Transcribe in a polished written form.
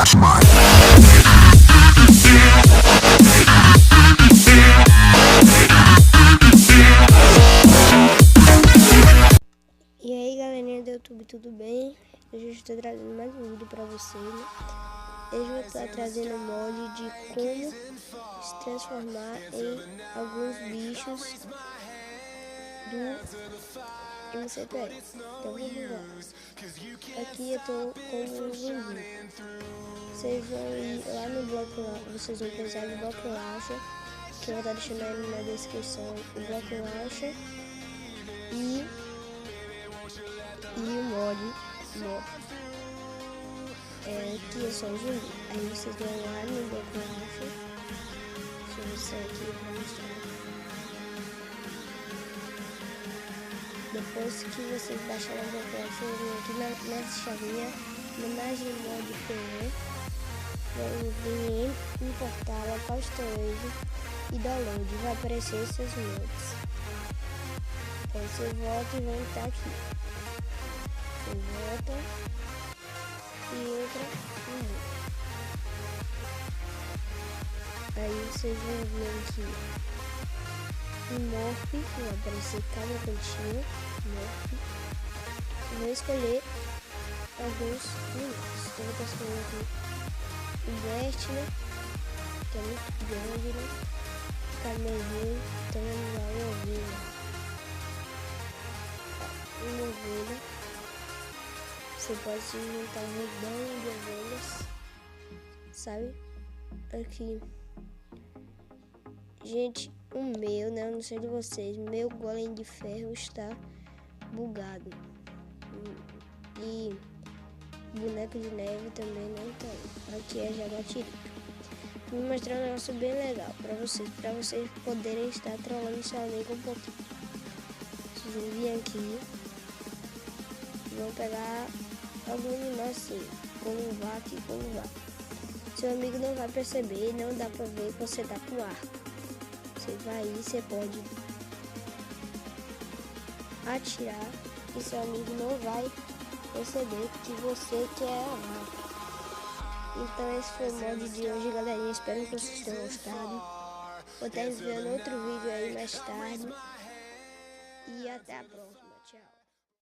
watch mine. E aí galerinha do YouTube, tudo bem? Hoje eu estou trazendo mais um vídeo pra vocês, né? Hoje eu vou estar trazendo um mod de como se transformar em alguns bichos do MCPS. Então vamos lá. Aqui eu tô com um zumbi. Vocês vão ir lá no bloco, vocês vão precisar do bloco launcher, que eu vou estar deixando aí na descrição o bloco launcher e o mod que é só um zumbi. Aí vocês vão lá no bloco launcher. Deixa eu sair aqui pra mostrar. Depois que vocês baixarem o bloco launcher, vocês vão aqui nessa chavinha homenagem mod PE, vão vir em importar local storage e download, vai aparecer esses mods. Aí você volta e vai estar aqui. Você volta e entra no mod. Aí vocês vão ver aqui o morph, vai aparecer cada cantinho, morph. Vocês vão escolher alguns minutos. Então eu vou escolher aqui o Blast, né? Que é muito grande, né? Camezinho, então vamos lá, uma ovelha. Você pode se juntar um rebanho de ovelhas, sabe? Aqui. Gente, o meu, né? Eu não sei de vocês, meu golem de ferro está bugado. E boneco de neve também não tem. Aqui é jaguatirica. Vou mostrar um negócio bem legal pra vocês poderem estar trolando seu amigo um pouquinho. Vocês vão vir aqui, vão pegar algum animal assim, como vaca e como vaca. Seu amigo não vai perceber, não dá pra ver que você tá com arco. Você vai aí, você pode atirar e seu amigo não vai perceber que você quer a vaca. Então esse foi o mod de hoje, galerinha. Espero que vocês tenham gostado. Vou estar enviando outro vídeo aí mais tarde. E até a próxima.